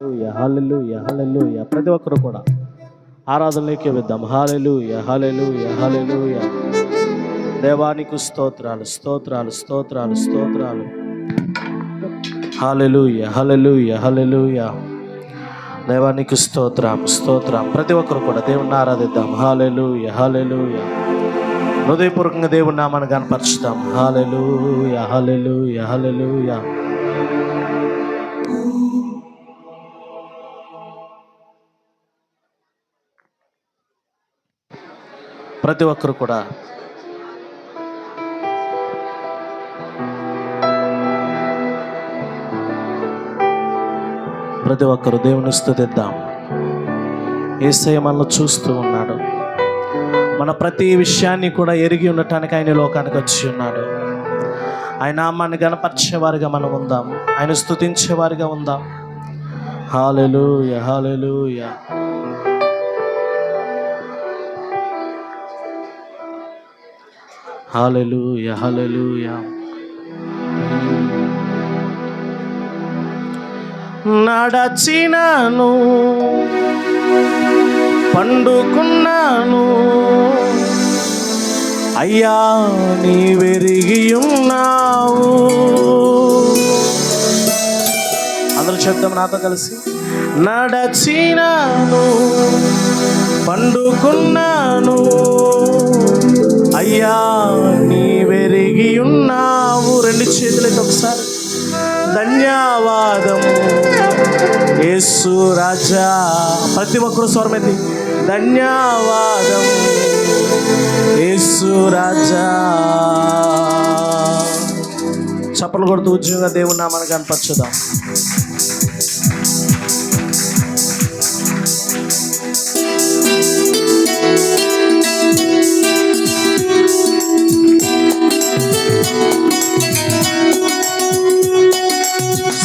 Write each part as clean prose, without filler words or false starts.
హల్లెలూయా హల్లెలూయా. ప్రతి ఒక్కరు కూడా ఆరాధనలోకి వెద్దాం. హల్లెలూయా హల్లెలూయా హల్లెలూయా. దేవానికి స్తోత్రాలు స్తోత్రాలు స్తోత్రాలు స్తోత్రాలు. హల్లెలూయా హల్లెలూయా హల్లెలూయా. దేవానికి స్తోత్రం స్తోత్రం. ప్రతి ఒక్కరు కూడా దేవుణ్ణి ఆరాధిద్దాం. హల్లెలూయా హల్లెలూయా. హృదయపూర్వకంగా దేవుని నామాన్ని కనపరుచుతాం. హల్లెలూయా హల్లెలూయా హల్లెలూయా. ప్రతి ఒక్కరు కూడా ప్రతి ఒక్కరు దేవుని స్తుతిద్దాం. యేసయ్య మనల్ని చూస్తూ ఉన్నాడు. మన ప్రతి విషయాన్ని కూడా ఎరిగి ఉండటానికి ఆయన లోకానికి వచ్చి ఉన్నాడు. ఆయన నామాన్ని గణపరిచేవారిగా మనం ఉందాం. ఆయన స్తుతించేవారిగా ఉందాం. హల్లెలూయా హల్లెలూయా. హల్లెలూయా హల్లెలూయా. నడచినాను పండుకున్నాను అయ్యా నీవెరిగి ఉన్నావు. అందరూ చెప్తాం నాతో కలిసి. నడచినాను పండుకున్నాను అయ్యా నీవెరిగి ఉన్నావు. రెండు చేతులైతే ఒకసారి ధన్యవాదము యేసు రాజా. ప్రతి ఒక్కరు స్వరమైంది. ధన్యవాదం యేసు రాజా. చప్పలు కొడుతూ ఉద్యోగంగా దేవుని నామాన్ని కనపరచుదాం.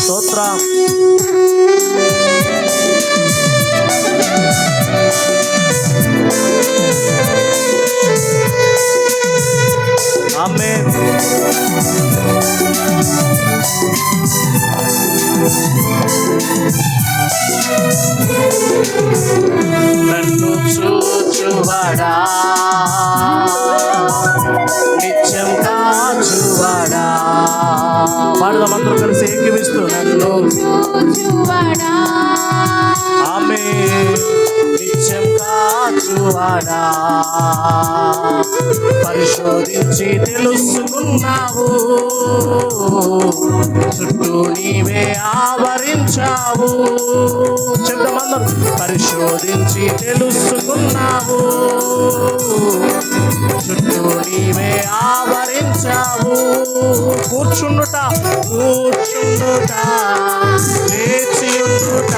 స్తోత్రం. ఆమేన్. నన్ను చూచువాడా నిత్యం కాచువాడా. పాడదాం అందరూ కలిసి ఏకీవిస్తూ. నన్ను చూచువాడా ఆమేన్ నిత్యం కాచువాడా. పరిశోధించి తెలుసుకున్నావు. చుట్టూ నీవే ఆవరించావు. చెప్తామందరూ. పరిశోధించి తెలుసుకున్నావు. చుట్టూ నీవే ఆవరించావు. కూర్చుండుట కూర్చుండుట లేచి ఉండుట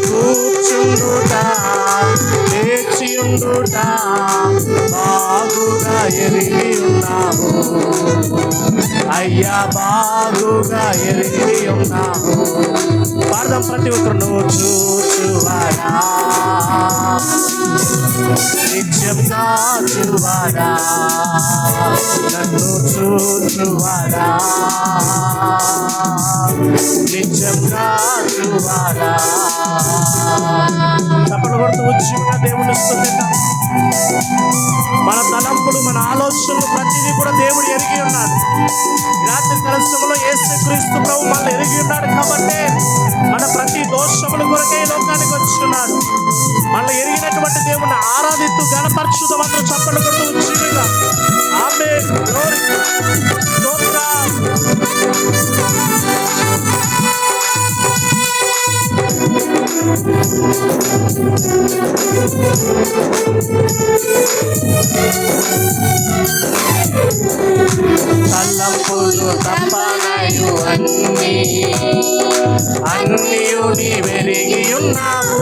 కూర్చుండుట లేచి ఉండుట బాగుగా ఎరిగి ఉన్నావు అయ్యా బాగుగా ఎరిగి ఉన్నావు. పాడదాం ప్రతి ఒక్కరు. నువ్వు చూచువాడా నిత్యం కాచువాడా. నన్ను చూచువాడా నిత్యం కాచువాడా. చప్పలు కొడుతూ ఉద్యోగంగా దేవుని స్తుతిద్దాం. మన తలంపులు మన ఆలోచనలు ప్రతిదీ కూడా దేవుడు ఎరిగి ఉన్నాడు. రాత్రి కలశంలో యేసుక్రీస్తు ప్రభు మనల్ని ఎరిగి ఉన్నాడు కాబట్టి మన ప్రతి దోషముల కొరకే లోకానికి వచ్చున్నాడు. మనల్ని ఎరిగినటువంటి దేవుని ఆరాధిస్తూ గణపరచుదాం. అందరూ చప్పలు కొడుతూ ఉద్యోగంగా. ఆమేన్. గ్లోరీ స్తోత్రం. తలంపులు తప్పనయు అన్నీయు నీవెరిగి ఉన్నావు.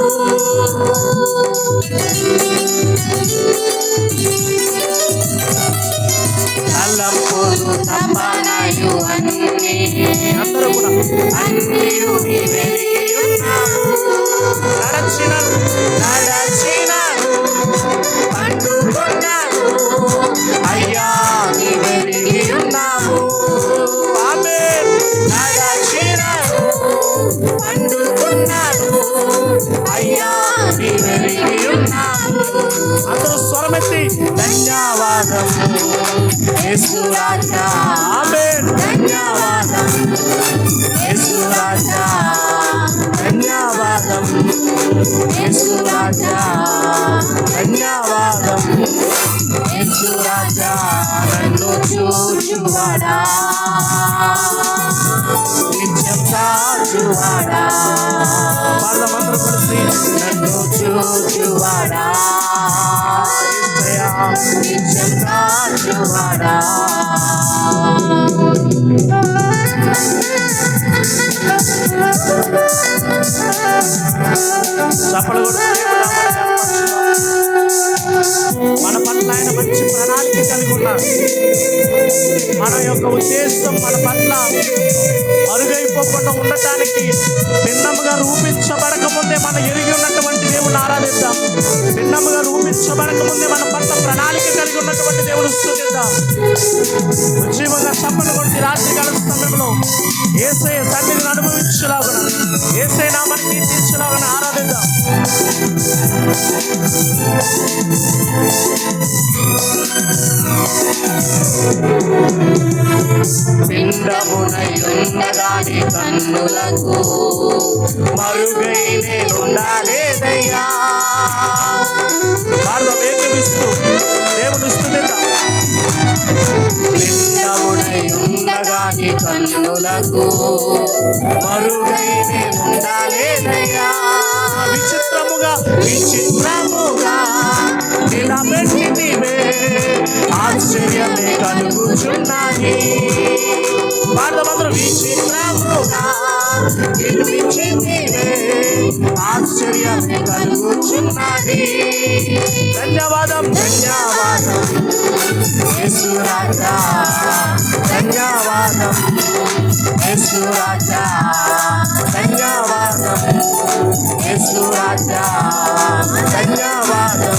తలంపులు తప్పనయు అందరూ కూడా అన్నీయు నీవెరిగి ఉన్నావు. నడచినాను పండుకున్నాను అయ్యా నీవెరిగి ఉన్నావు. ఆమేన్. నడచినాను పండుకున్నాను యేసు రాజా ఆమేన్ ధన్యవాదం యేసు రాజా ధన్యవాదం యేసు రాజా ధన్యవాదం యేసు రాజా నన్ను చూచువాడా నిత్యం కాచువాడా పాదమందరూ కలిసి నన్ను చూచువాడా నిత్యం కాచువాడా చప్పలు మన పట్ల ఆయన మంచి ప్రణాళిక కలిగి ఉన్నాడు. మన యొక్క ఉద్దేశం మన పట్ల అరుగైపోకుండా ఉండటానికి భిన్నముగా రూపించబడక ముందే మనం ఎరిగి ఉన్నటువంటి దేవుని ఆరాధిద్దాం. భిన్నముగా రూపించబడక ముందే మన పట్ల ప్రణాళిక కలిగి ఉన్నటువంటి దేవుని స్తుతిద్దాం. ఉజ్జీవంగా చప్పలు కొట్టి రాత్రి కాల సమయంలో యేసయ్య సన్నిధిని అనుభవించలాగున యేసయ్య నామమును కీర్తించలాగున ఆరాధిద్దాం. పిండమునయున్నదాని కన్నులకు మరుగై నేనుండాలేదయ్యా. ఏకమిస్తూ దేవుని స్తుతిద్దాం. పిండమునయున్నదాని కన్నులకు మరుగై నేనుండాలేదయ్యా. విచిత్రముగా నిలబెట్టితివే ఆశ్చర్యమే కలుగుచున్నది. పాదమందరూ విచిత్రముగా నిర్మించితివే ఆశ్చర్యమే కలుగుచున్నది. ధన్యవాదం ధన్యవాదం యేసు రాజా ధన్యవాదం యేసు రాజా ధన్యవాదం యేసు రాజా ధన్యవాదం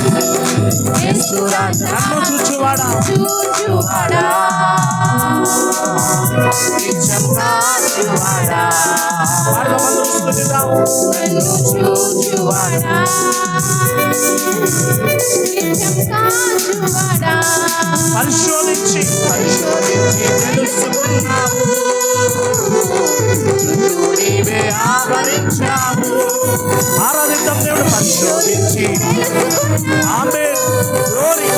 యేసు రాజా నన్ను చూచువాడా నిత్యం కాచువాడా పాదమందరూ స్తుతిద్దాం. నన్ను చూచువాడా పరిశోధించి తెలుసుకున్నావు నీవే ఆవరించావు. ఆరాధిద్దాం దేవుడు పరిశోధించి ఆమేన్ గ్లోరీ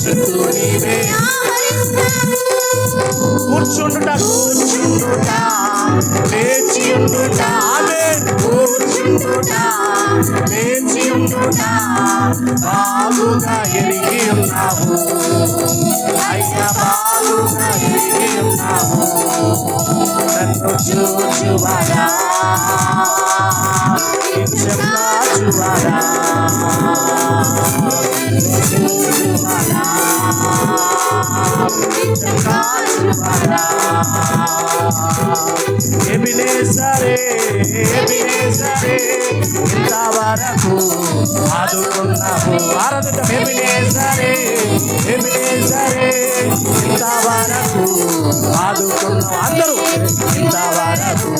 చుట్టూ నీవే కూర్చుండుట లేచి ఉండుట ఆమేన్ కూర్చుండుట లేచి ఉండుట బాగుగా ఎరిగి ఉన్నావు అయ్యా బాగుగా ఎరిగి ఉన్నావు. నన్ను చూచువాడా నిత్యం కాచువాడా చూచువాడా నిత్యం కాచువాడా. ఎబినేజరే ఇంతవరకు ఆదుకున్నావు. ఆరాధిద్దాం. ఎబినేజరే ఇంతవరకు ఆదుకున్నావు. అందరూ ఇంతవరకు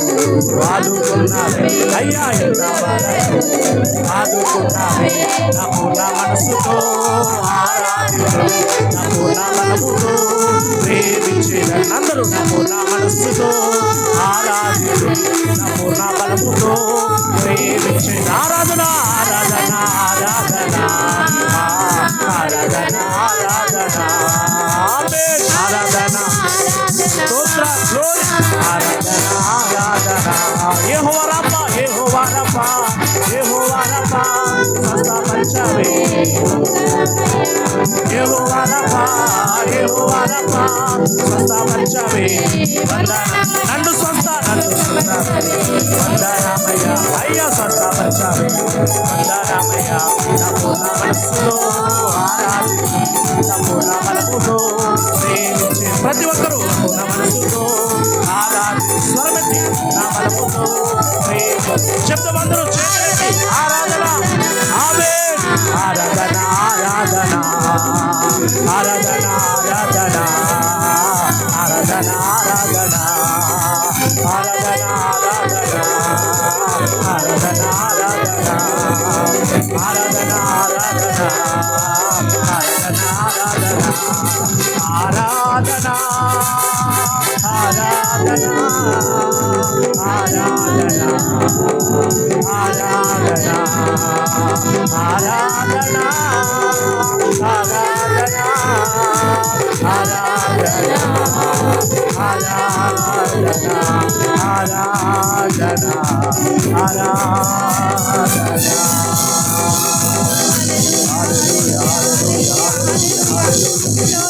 ఆదుకున్నావే అయ్యా ఇంతవరకు ఆదుకున్నావే. నా పూర్ణ మనసుతో ఆరాధించు నా పూర్ణ మనసుతో ప్రేమించేదని అందరూ నా పూర్ణ మనస్సుతో ఆరాధించు నా పూర్ణ బలముతో ప్రేమించే. ఆరాధన ఆరాధన ఆరాధన ఆరాధన ఆరాధన ఆరాధన స్తోత్ర గ్లోరీ ఆరాధన ఆరాధన. యెహోవా రబ్బా యెహోవా రబ్బా యెహోవా రబ్బా స్వస్థపరచవే యెహోవా రబ్బా యెహోవా రబ్బా స్వస్థపరచవే. నన్ను వందనామయ్య అయ్యా స్వస్థపరచవే వందనామయ్య. నా పూర్ణ మనస్సులో ఆరాధించు నా పూర్ణ బలముతో ప్రేమించే ప్రతి ఒక్కరూ నా మనస్సుతో ఆరాధించు స్వరమెత్తి నా బలముతో ప్రేమించు శబ్దమందరూ చేతులెత్తి ఆరాధన ఆమేన్ ఆరాధన ఆరాధన ఆరాధన ఆరాధన ఆరాధన ఆరాధన ఆరాధన ఆరాధన ఆరాధన ఆరాధన ఆరాధన ఆరాధన ఆరాధన ఆరాధన ఆరాధన ఆరాధన ఆరాధన ఆరాధన ఆరాధన ఆరాధన ఆరాధన ఆరాధన ఆరాధన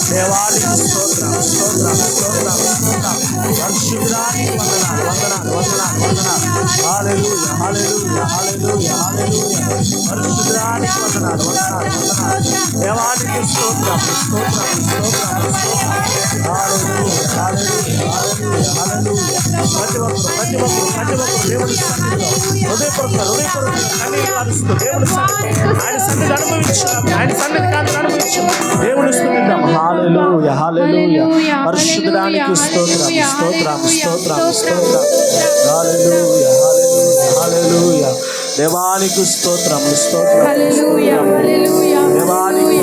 దేవానికి స్తోత్రం స్తోత్రం స్తోత్రం స్తోత్రం పరిశుద్ధానికి వందనాలు వందనాలు వందనాలు వందనాలు హల్లెలూయా హల్లెలూయా హల్లెలూయా హల్లెలూయా పరిశుద్ధానికి వందనాలు వందనాలు వందనాలు దేవానికి స్తోత్రం స్తోత్రం స్తోత్రం స్తోత్రం హల్లెలూయా హల్లెలూయా హల్లెలూయా హల్లెలూయా ప్రతి ఒక్కరు దేవుని సన్నిధిలో హృదయపూర్వక కన్నీరు కారుస్తూ దేవుని సన్నిధి ఆయన సన్నిధి అనుభవించున్నాం ఆయన సన్నిధి కాదు అనుభవించున్నాం దేవుని స్తుతిద్దాం హల్లెలూయా హల్లెలూయా పరిశుద్ధానికి స్తోత్రం స్తోత్రం స్తోత్రం స్తోత్రం హల్లెలూయా హల్లెలూయా హల్లెలూయా దేవానికి స్తోత్రం స్తోత్రం హల్లెలూయా హల్లెలూయా దేవానికి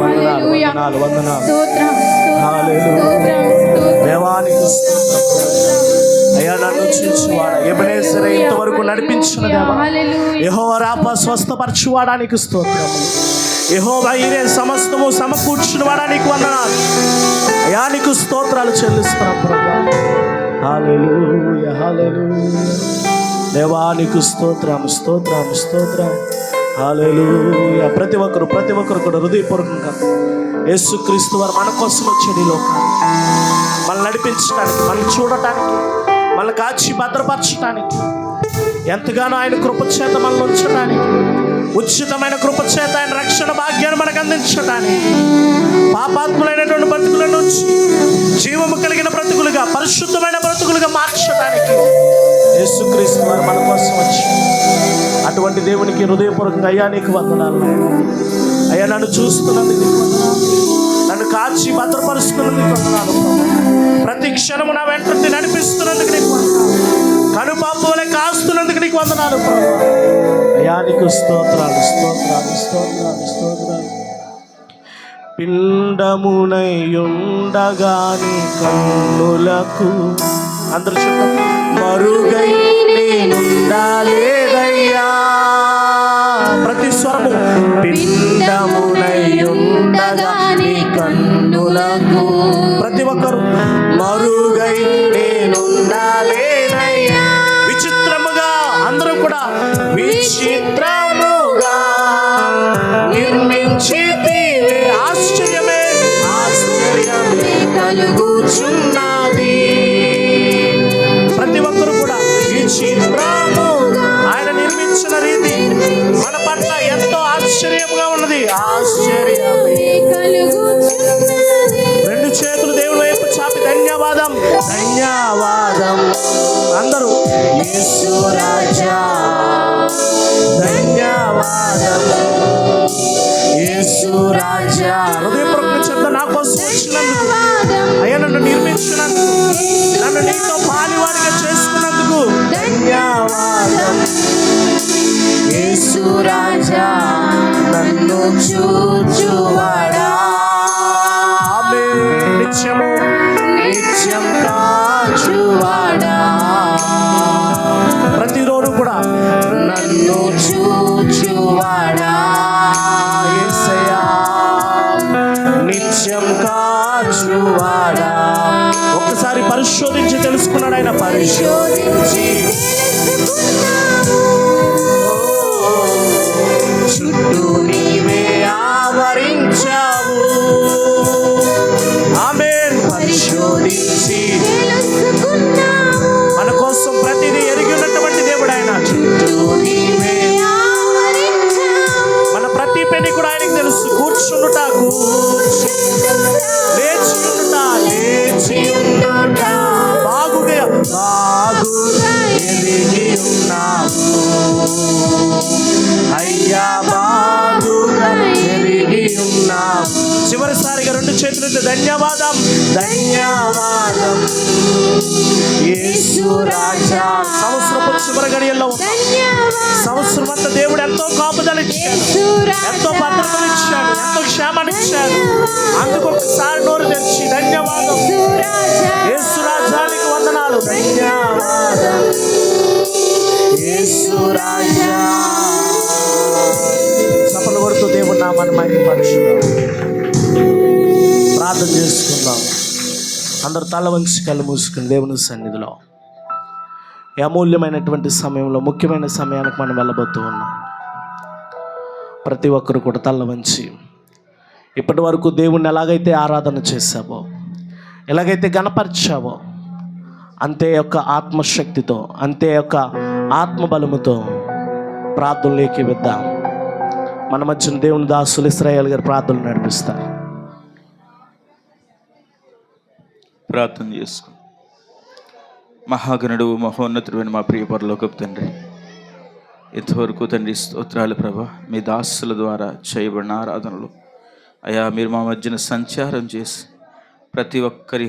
వందనాలు వందనాలు వందనాలు స్తోత్రం హల్లెలూయా దేవానికి స్తోత్రం అయ్యా నన్ను చూచువాడ ఎబెనేజరే ఇంతవరకు నడిపించిన దేవా యెహోవా రాఫా స్వస్థపరచువాడానికి స్తోత్రం యెహోవా ఈరే సమస్తము సమకూర్చువాడా నీకు వందనాలు అయ్యా నీకు స్తోత్రాలు చెల్లిస్తున్నాం ప్రభువా హల్లెలూయా హల్లెలూయా దేవానికి స్తోత్రం స్తోత్రం స్తోత్రం హల్లెలూయా ప్రతి ఒక్కరు కూడా హృదయపూర్వకంగా యేసుక్రీస్తు వారు మన కోసం వచ్చాడు ఈ లోకానికి మనల్ని నడిపించడానికి మనల్ని చూడటానికి మనల్ని కాచి భద్రపరచడానికి ఎంతగానో ఆయన కృపచేత మనల్ని ఉంచడానికి ఉచితమైన కృపచేత ఆయన రక్షణ భాగ్యాన్ని మనకు అందించడానికి పాపాత్ములైనటువంటి బ్రతుకుల నుంచి జీవము కలిగిన బ్రతుకులుగా పరిశుద్ధమైన బ్రతుకులుగా మార్చడానికి యేసుక్రీస్తు వారు మన కోసం వచ్చారు. అటువంటి దేవునికి హృదయపూర్వకంగా అయ్యా నీకు వందనాలు అయ్యా నన్ను చూస్తున్నందుకు నీకు వందనాలు నన్ను కాచి భద్రపరుస్తున్నందుకు వందనాలు ప్రతి క్షణము నా వెంట నడిపిస్తున్నందుకు నీకు వందనాలు కనుపాపులే కాస్తున్నందుకు నీకు వందనాలు అయ్యా నీకు స్తోత్రాలు స్తోత్రాలు స్తోత్రాలు స్తోత్రాలు పిండమునై ఉండగాని కన్నులకు అందరూ చెప్పండి మరుగై నేనుండాలేదయ్యా ప్రతి స్వరము పిండమునై ఉండగాని కన్నులకు ప్రతి ఒక్కరు మరుగై నేనుండాలేదయ్యా విచిత్రముగా అందరూ కూడా విచిత్రముగా నిర్మించితివే ఆశ్చర్యమే ఆశ్చర్యమే కలుగుచున్నది ప్రతి ఒక్కరు కూడా విచిత్రముగా ఆయన నిర్మించిన రీతి మన పట్ల ఎంతో ఆశ్చర్యంగా ఉన్నది ఆశ్చర్యమే కలుగుచున్నది రెండు చేతులు దేవుని వైపు చాపి ధన్యవాదం ధన్యవాదం అందరూ యేసు రాజా ధన్యవాదం యేసు రాజా హృదయపూర్వక చెప్తా నా కోసం వచ్చినందుకు అయ్యా నన్ను నిర్మించినందుకు నన్ను నీతో పాలివాడిగా చేసుకున్నందుకు ధన్యవాదం యేసు రాజా నన్ను చూచువాడా నిత్యము నిత్యం కాచువాడా ప్రతిరోజు కూడా నన్ను చూచువాడా యేసయ్యా నిత్యం కాచువాడా ఒక్కసారి పరిశోధించి తెలుసుకున్నాడు ఆయన పరిశోధించి చుట్టూ నీవే ఆవరించావు ఆమేన్ పరిశోధించి మన కోసం ప్రతిదీ ఎరిగి ఉన్నటువంటి దేవుడు ఆయన చుట్టూ నీవే మన ప్రతి పెళ్లి కూడా ఆయనకు తెలుసు కూర్చుండుట లేచి ఉండుట బాగుగా ఎదిగి ఉన్నావు అయ్యా బాగుగా ఎదిగి ఉన్నావు చివరిసారిగా రెండు చేతులతో ధన్యవాదం ధన్యవాదం యేసు రాజా సంవత్సరపు చివరి గడియల్లో సంవత్సరం అంతా దేవుడు ఎంతో కాపుదల ఇచ్చాడు ఎంతో భద్రతలు ఇచ్చాడు ఎంతో క్షేమాన్ని ఇచ్చాడు అందుకు ఒకసారి నోరు తెరిచి ధన్యవాదం యేసు రాజానికి వందనాలు, ధన్యవాదం యేసు రాజా. చప్పట్లు కొడుతూ దేవుని నామాన్ని మహిమపరుచుదాం, ప్రార్థన చేసుకుందాం. అందరు తల వంచి కళ్ళు మూసుకుని దేవుని సన్నిధిలో ఈ అమూల్యమైనటువంటి సమయంలో, ముఖ్యమైన సమయానికి మనం వెళ్ళబోతూ ఉన్నాం. ప్రతి ఒక్కరు కూడా తల వంచి ఇప్పటి వరకు దేవుణ్ణి ఎలాగైతే ఆరాధన చేశావో, ఎలాగైతే గణపరిచావో, అంతే యొక్క ఆత్మశక్తితో, అంతే యొక్క ఆత్మబలముతో ప్రార్థనలోకి వెద్దాం. మన మధ్యన దేవుని దాసులు ఇశ్రాయేల్ గారు ప్రార్థనలు నడిపిస్తారు. ప్రార్థన చేసుకో. మహాగణుడు, మహోన్నతుడైన మా ప్రియ పరలోకపు తండ్రి, ఇంతవరకు తండ్రి స్తోత్రాలు ప్రభా. మీ దాసుల ద్వారా చేయబడిన ఆరాధనలు అయ్యా, మీరు మా మధ్యన సంచారం చేసి ప్రతి ఒక్కరి